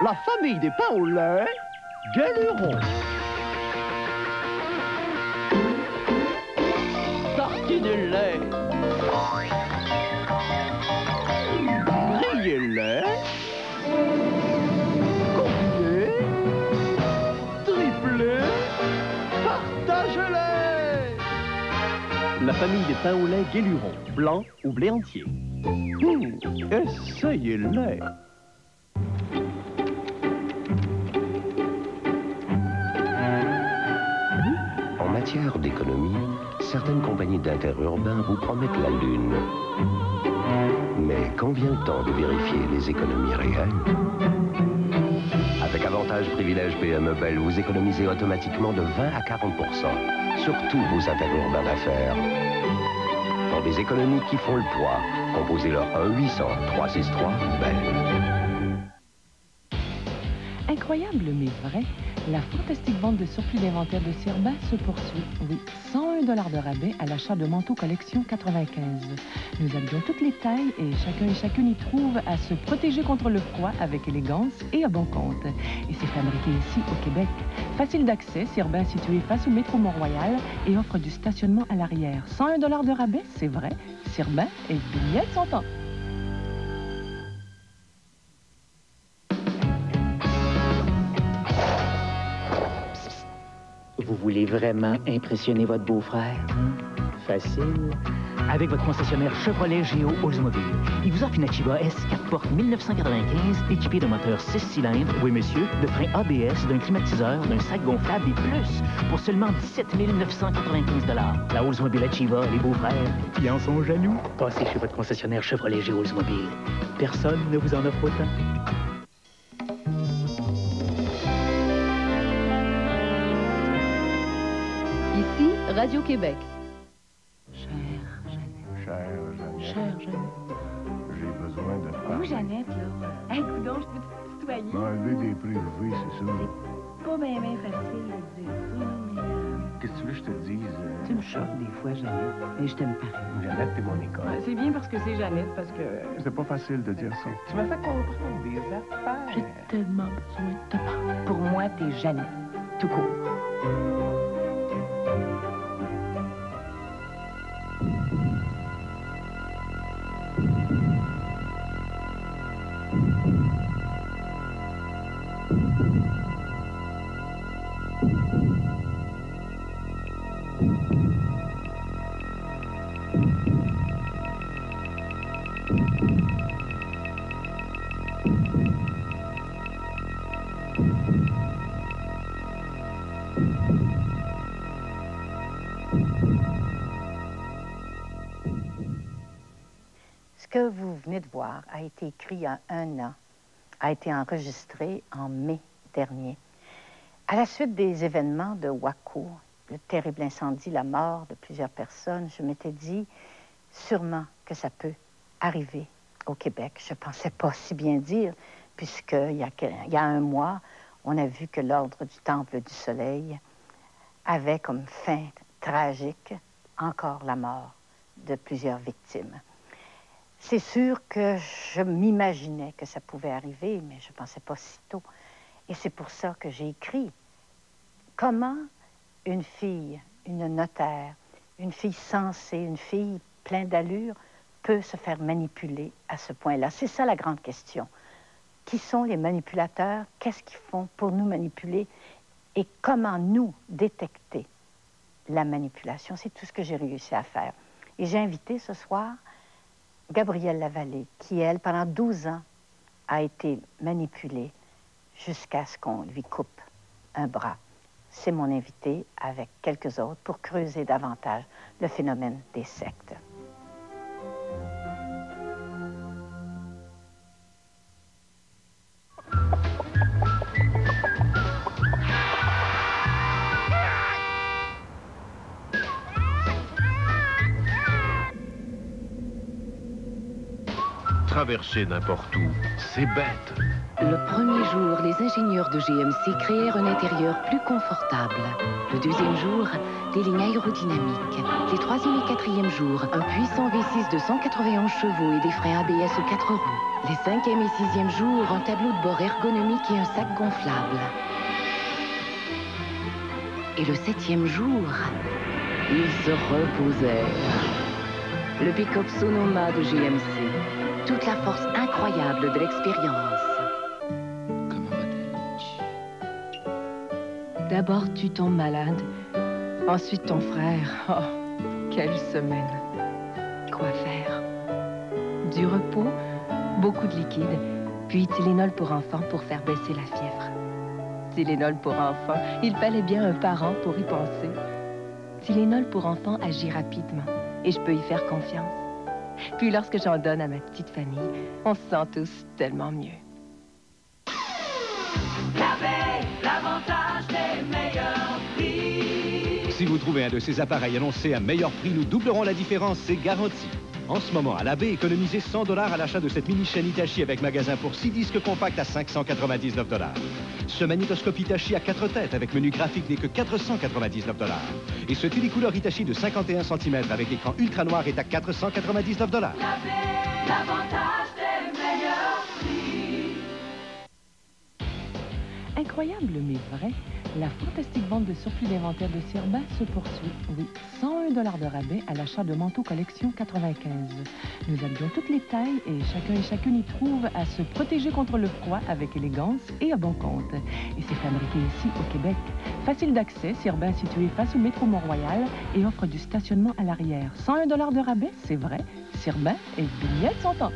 La famille des pains au lait, Guéluron. Tartinez-les. Grillez-les. Combinez. Triplez. Partagez-les. La famille des pains au lait Guéluron, blanc ou blé entier. Essayez-les. En matière d'économie, certaines compagnies d'interurbain vous promettent la lune. Mais quand vient le temps de vérifier les économies réelles? Avec Avantage Privilège PME Bell, vous économisez automatiquement de 20 à 40% sur tous vos interurbains d'affaires. Pour des économies qui font le poids, composez le 1-800-363-BELL. Incroyable mais vrai, la fantastique vente de surplus d'inventaire de Sirba se poursuit. Oui, 101 $ de rabais à l'achat de manteaux collection 95. Nous habillons toutes les tailles et chacun et chacune y trouve à se protéger contre le froid avec élégance et à bon compte. Et c'est fabriqué ici au Québec. Facile d'accès, Sirba est situé face au métro Mont-Royal et offre du stationnement à l'arrière. 101 $ de rabais, c'est vrai. Sirba est bien de son temps. Vous voulez vraiment impressionner votre beau-frère? Facile. Avec votre concessionnaire Chevrolet Géo Oldsmobile. Il vous offre une Achieva S 4 portes 1995, équipée d'un moteur 6 cylindres, oui monsieur, de frein ABS, d'un climatiseur, d'un sac gonflable et plus, pour seulement 17 995 $. La Oldsmobile Achieva, les beaux-frères, ils en sont jaloux. Passez chez votre concessionnaire Chevrolet Géo Oldsmobile. Personne ne vous en offre autant. Ici, Radio-Québec. Chère Jeannette. Chère Jeannette. J'ai besoin de parler. Vous, Jeannette, là. Hey, coudonc, je peux te tutoyer? Enlever des préjugés, c'est ça. C'est pas bien facile de dire ça, mais... Qu'est-ce que tu veux que je te dise? Tu me choques des fois, Jeannette, mais je t'aime pareil. Jeannette, t'es mon école. C'est bien parce que c'est Jeannette, parce que... C'est pas facile de dire ça. Tu m'as fait comprendre des affaires. J'ai tellement besoin de te parler. Pour moi, t'es Jeannette. Tout court. Ce que vous venez de voir a été écrit il y a 1 an, a été enregistré en mai dernier. À la suite des événements de Waco, le terrible incendie, la mort de plusieurs personnes, je m'étais dit sûrement que ça peut arriver au Québec. Je ne pensais pas si bien dire, puisqu'il y a 1 mois, on a vu que l'Ordre du Temple du Soleil avait comme fin tragique encore la mort de plusieurs victimes. C'est sûr que je m'imaginais que ça pouvait arriver, mais je ne pensais pas si tôt. Et c'est pour ça que j'ai écrit. Comment une fille, une notaire, une fille sensée, une fille pleine d'allure peut se faire manipuler à ce point-là? C'est ça la grande question. Qui sont les manipulateurs? Qu'est-ce qu'ils font pour nous manipuler? Et comment nous détecter la manipulation? C'est tout ce que j'ai réussi à faire. Et j'ai invité ce soir Gabrielle Lavallée, qui, elle, pendant 12 ans, a été manipulée jusqu'à ce qu'on lui coupe un bras. C'est mon invité avec quelques autres pour creuser davantage le phénomène des sectes. Traverser n'importe où, c'est bête. Le premier jour, les ingénieurs de GMC créèrent un intérieur plus confortable. Le deuxième jour, des lignes aérodynamiques. Les troisième et quatrième jours, un puissant V6 de 191 chevaux et des freins ABS aux 4 roues. Les cinquième et sixième jours, un tableau de bord ergonomique et un sac gonflable. Et le septième jour, ils se reposèrent. Le pick-up Sonoma de GMC. Toute la force incroyable de l'expérience. Comment va-t-elle? D'abord, tu tombes malade. Ensuite, ton frère. Oh, quelle semaine. Quoi faire? Du repos, beaucoup de liquide, puis Tylenol pour enfants pour faire baisser la fièvre. Tylenol pour enfants, il fallait bien un parent pour y penser. Tylenol pour enfants agit rapidement et je peux y faire confiance. Puis lorsque j'en donne à ma petite famille, on se sent tous tellement mieux. L'avantage des meilleurs prix. Si vous trouvez un de ces appareils annoncés à meilleur prix, nous doublerons la différence, c'est garanti. En ce moment, à la baie, économisez 100 $ à l'achat de cette mini-chaîne Hitachi avec magasin pour 6 disques compacts à 599 $. Ce magnétoscope Hitachi à 4 têtes avec menu graphique n'est que 499 $. Et ce télécouleur Hitachi de 51 cm avec écran ultra noir est à 499 $. L'avantage des meilleurs prix. Incroyable mais vrai, la fantastique vente de surplus d'inventaire de Cirba se poursuit. Oui, 101 $ de rabais à l'achat de manteaux collection 95. Nous habillons toutes les tailles et chacun et chacune y trouve à se protéger contre le froid avec élégance et à bon compte. Et c'est fabriqué ici au Québec. Facile d'accès, Cirba est situé face au métro Mont-Royal et offre du stationnement à l'arrière. 101 $ de rabais, c'est vrai. Cirba est bien de son temps.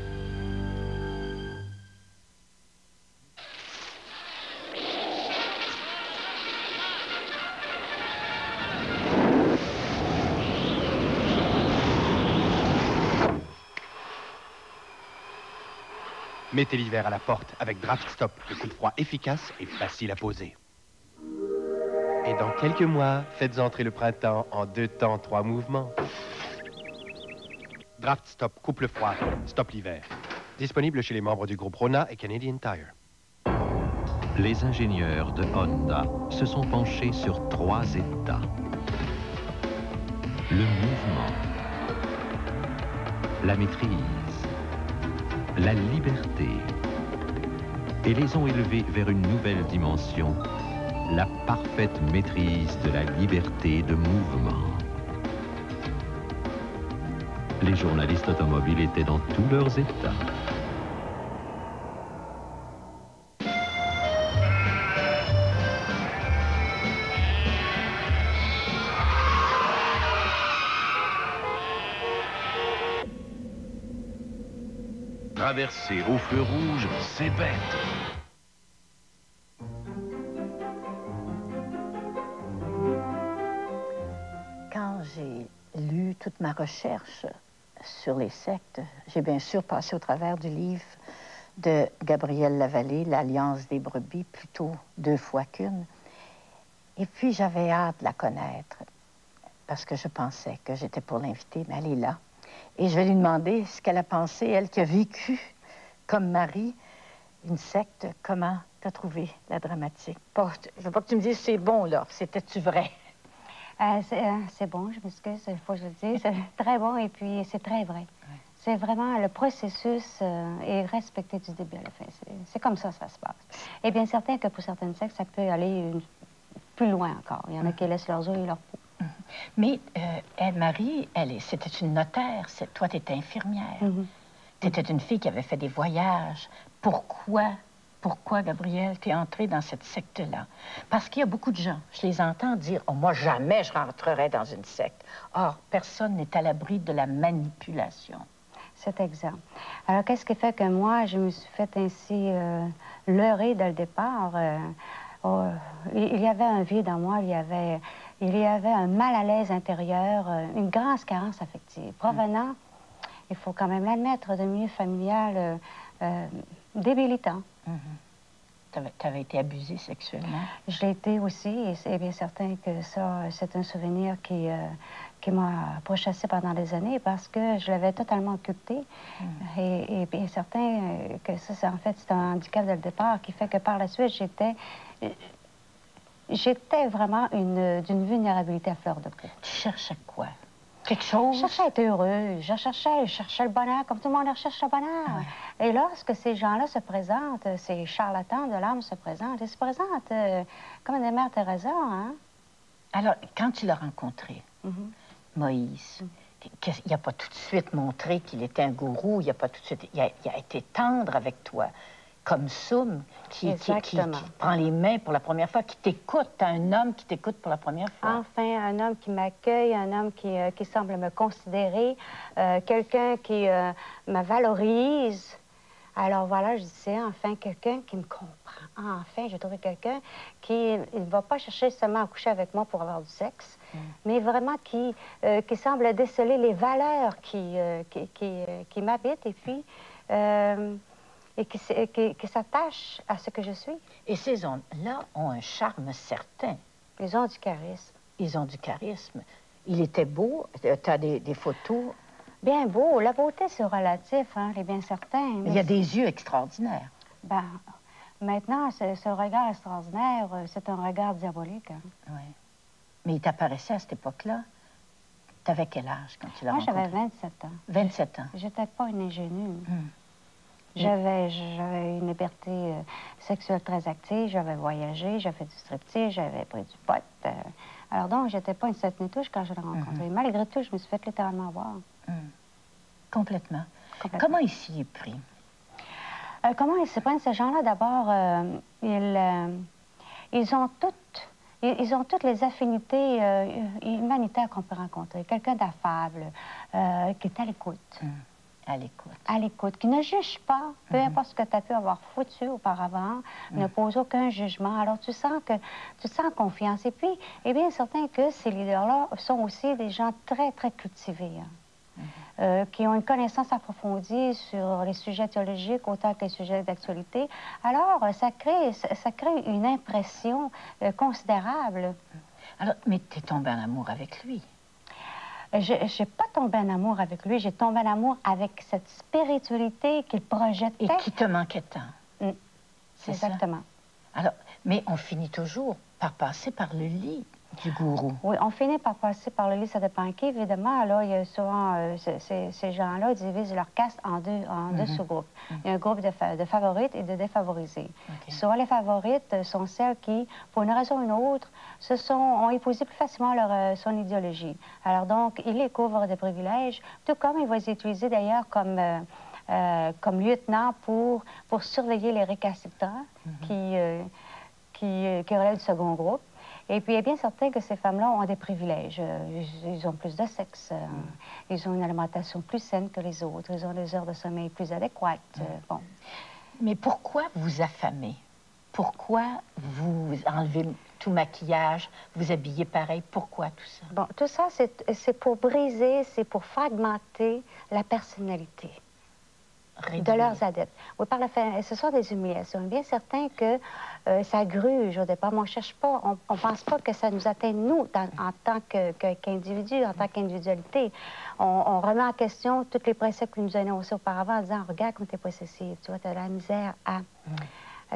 Mettez l'hiver à la porte avec Draft Stop, le coup de froid efficace et facile à poser. Et dans quelques mois, faites entrer le printemps en 2 temps, 3 mouvements. Draft Stop coupe le froid, stop l'hiver. Disponible chez les membres du groupe Rona et Canadian Tire. Les ingénieurs de Honda se sont penchés sur 3 états. Le mouvement, la maîtrise, la liberté, et les ont élevés vers une nouvelle dimension, la parfaite maîtrise de la liberté de mouvement. Les journalistes automobiles étaient dans tous leurs états. Traverser au feu rouge, c'est bête. Quand j'ai lu toute ma recherche sur les sectes, j'ai bien sûr passé au travers du livre de Gabrielle Lavallée, L'Alliance des brebis, plutôt 2 fois qu'une. Et puis j'avais hâte de la connaître, parce que je pensais que j'étais pour l'inviter, mais elle est là. Et je vais lui demander ce qu'elle a pensé, elle qui a vécu comme Marie une secte. Comment t'as trouvé la dramatique? Je veux pas que tu me dises c'est bon, là. C'était-tu vrai? C'est bon, je m'excuse, il faut que je le dise. C'est très bon et puis c'est très vrai. Ouais. C'est vraiment le processus est respecté du début à la fin. C'est comme ça se passe. Et bien certain que pour certaines sectes, ça peut aller plus loin encore. Il y en a qui laissent leurs œufs et leurs peaux. Mais elle, Marie, c'était une notaire. Toi, tu étais infirmière. Tu étais une fille qui avait fait des voyages. Pourquoi, Gabrielle, tu es entrée dans cette secte-là? Parce qu'il y a beaucoup de gens, je les entends dire « Oh, moi, jamais je rentrerai dans une secte. » Or, personne n'est à l'abri de la manipulation. C'est exact. Alors, qu'est-ce qui fait que moi, je me suis fait ainsi leurrer dès le départ? Il y avait un vide en moi, il y avait un mal à l'aise intérieur, une grande carence affective, provenant, il faut quand même l'admettre, d'un milieu familial débilitant. Tu avais été abusée sexuellement? Je l'ai été aussi, et c'est bien certain que ça, c'est un souvenir qui m'a pourchassée pendant des années parce que je l'avais totalement occulté. Et bien certain que ça, c'est en fait, c'est un handicap dès le départ qui fait que par la suite, j'étais vraiment d'une vulnérabilité à fleur de peau. Tu cherchais quoi? Quelque chose? Je cherchais à être heureuse, je cherchais le bonheur, comme tout le monde recherche le bonheur. Et lorsque ces gens-là se présentent, ces charlatans de l'âme se présentent, ils se présentent comme des mères Teresa, hein? Alors, quand tu l'as rencontré, Moïse, il n'a pas tout de suite montré qu'il était un gourou, il n'a pas tout de suite... Il a été tendre avec toi, comme Soum, qui prend les mains pour la première fois, qui t'écoute. T'as un homme qui t'écoute pour la première fois. Enfin, un homme qui m'accueille, un homme qui semble me considérer, quelqu'un qui me valorise. Alors voilà, je disais, enfin, quelqu'un qui me comprend. Enfin, j'ai trouvé quelqu'un qui ne va pas chercher seulement à coucher avec moi pour avoir du sexe, mais vraiment qui semble déceler les valeurs qui m'habitent et puis qui s'attachent à ce que je suis. Et ces hommes-là ont un charme certain. Ils ont du charisme. Ils ont du charisme. Il était beau. Tu as des photos. Bien beau. La beauté, c'est relatif, hein, c'est bien certain. Mais il y a des yeux extraordinaires. Ben, maintenant, ce regard extraordinaire, c'est un regard diabolique. Hein. Oui. Mais il t'apparaissait à cette époque-là. Tu avais quel âge quand tu l'as rencontré? Moi, j'avais 27 ans. 27 ans. J'étais pas une ingénue. J'avais une liberté sexuelle très active, j'avais voyagé, j'avais fait du striptease, j'avais pris du pot. Alors donc, j'étais pas une satanitouche quand je l'ai rencontré. Malgré tout, je me suis fait littéralement voir. Complètement. Comment il s'y est pris? Comment ils se prennent, ces gens-là? D'abord, ils ont toutes les affinités humanitaires qu'on peut rencontrer. Quelqu'un d'affable, qui est à l'écoute. À l'écoute. À l'écoute, qui ne juge pas, peu importe ce que tu as pu avoir foutu auparavant, ne pose aucun jugement. Alors, tu sens en confiance. Et puis, eh bien, certain que ces leaders-là sont aussi des gens très, très cultivés, hein, qui ont une connaissance approfondie sur les sujets théologiques autant que les sujets d'actualité. Alors, ça crée une impression considérable. Alors, mais tu es tombée en amour avec lui? Je n'ai pas tombé en amour avec lui, j'ai tombé en amour avec cette spiritualité qu'il projetait. Et qui te manquait tant. C'est exactement. Ça? Alors, mais on finit toujours par passer par le lit du gourou. Oui, on finit par passer par le lit, ça dépend qui, évidemment. Alors, il y a souvent, ces gens-là divisent leur caste en deux sous-groupes. Il y a un groupe de favorites et de défavorisés. Souvent, les favorites sont celles qui, pour une raison ou une autre, ont épousé plus facilement son idéologie. Alors donc, ils les couvrent de privilèges, tout comme ils vont les utiliser d'ailleurs comme lieutenants pour surveiller les récalcitrants qui relèvent du second groupe. Et puis, il est bien certain que ces femmes-là ont des privilèges. Ils ont plus de sexe, ils ont une alimentation plus saine que les autres, ils ont des heures de sommeil plus adéquates. Bon. Mais pourquoi vous affamez? Pourquoi vous enlevez tout maquillage, vous habillez pareil? Pourquoi tout ça? Bon, tout ça, c'est pour briser, c'est pour fragmenter la personnalité de leurs adeptes. Oui, par la fin, ce sont des humiliations. Bien certain que ça gruge au départ, mais on ne cherche pas, on ne pense pas que ça nous atteint, nous, en tant qu'individus, en tant qu'individualité. On remet en question tous les principes que nous avons énoncés auparavant en disant, regarde comme tu es possessive, tu vois, tu as la misère à...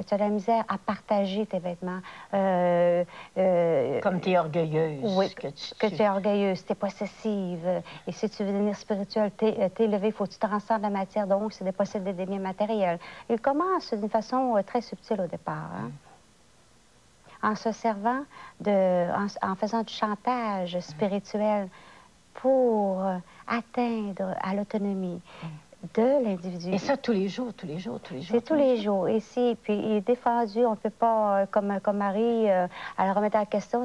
Tu as la misère à partager tes vêtements. Comme tu es orgueilleuse. Oui, que tu es orgueilleuse, tu es possessive. Et si tu veux devenir spirituel, t'élever, il faut que tu transcendes la matière. Donc, c'est des possibles des biens matériels. Il commence d'une façon très subtile au départ. Hein? En se servant en faisant du chantage spirituel pour atteindre à l'autonomie de l'individu. Et ça, tous les jours, tous les jours, tous les jours. C'est tous les jours. Et il est défendu, on ne peut pas, comme Marie, elle remettre en question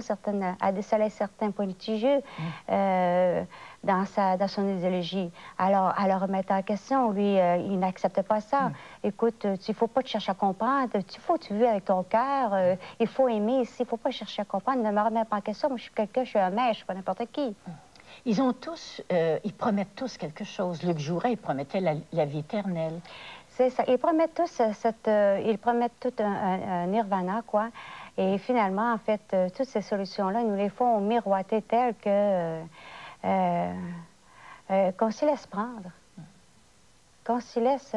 elle décelait certains points litigieux dans son idéologie. Alors, elle le remettre en question, lui, il n'accepte pas ça. Écoute, il ne faut pas te chercher à comprendre, il faut que tu vis avec ton cœur, il faut aimer ici, il ne faut pas chercher à comprendre, ne me remets pas en question, moi je suis quelqu'un, je suis un maître, je ne suis pas n'importe qui. Ils ont tous, ils promettent tous quelque chose. Luc Jouret, il promettait la vie éternelle. C'est ça. Ils promettent tous ils promettent tout un nirvana, quoi. Et finalement, en fait, toutes ces solutions-là, ils nous les font miroiter telles que qu'on s'y laisse prendre. Qu'on s'y laisse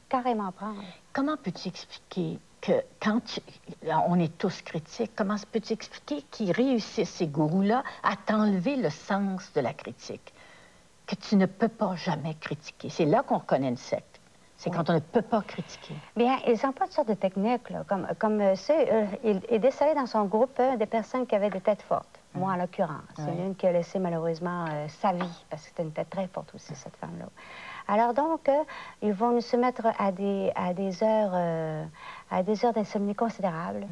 carrément prendre. Comment peux-tu expliquer que quand on est tous critiques, comment peux-tu expliquer qu'ils réussissent, ces gourous-là, à t'enlever le sens de la critique? Que tu ne peux pas jamais critiquer. C'est là qu'on reconnaît une secte. C'est quand on ne peut pas critiquer. Bien, ils n'ont pas de sorte de technique, là. Comme il décelait dans son groupe des personnes qui avaient des têtes fortes. Moi, en l'occurrence. C'est l'une qui a laissé malheureusement sa vie, parce que c'était une tête très forte aussi, cette femme-là. Alors donc, ils vont nous soumettre à des heures d'insomnie considérables,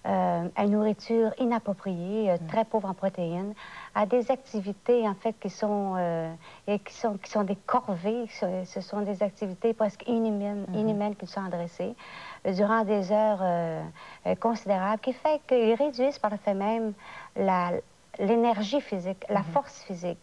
à une nourriture inappropriée, très pauvre en protéines, à des activités, en fait, qui sont des corvées. Ce sont des activités presque inhumaines qui sont adressées durant des heures considérables, qui fait qu'ils réduisent par le fait même l'énergie physique, la force physique.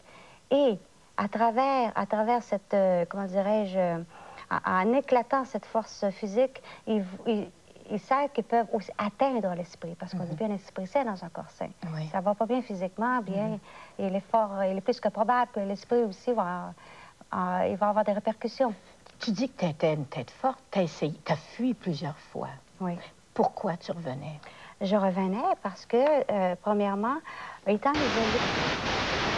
Et à travers cette, comment dirais-je, en éclatant cette force physique, ils savent qu'ils peuvent aussi atteindre l'esprit, parce qu'on dit bien l'esprit sain dans un corps sain. Oui. Ça va pas bien physiquement, bien, il est plus que probable que l'esprit aussi il va avoir des répercussions. Tu dis que tu étais une tête forte, tu as fui plusieurs fois. Oui. Pourquoi tu revenais? Je revenais parce que, premièrement, étant isolée...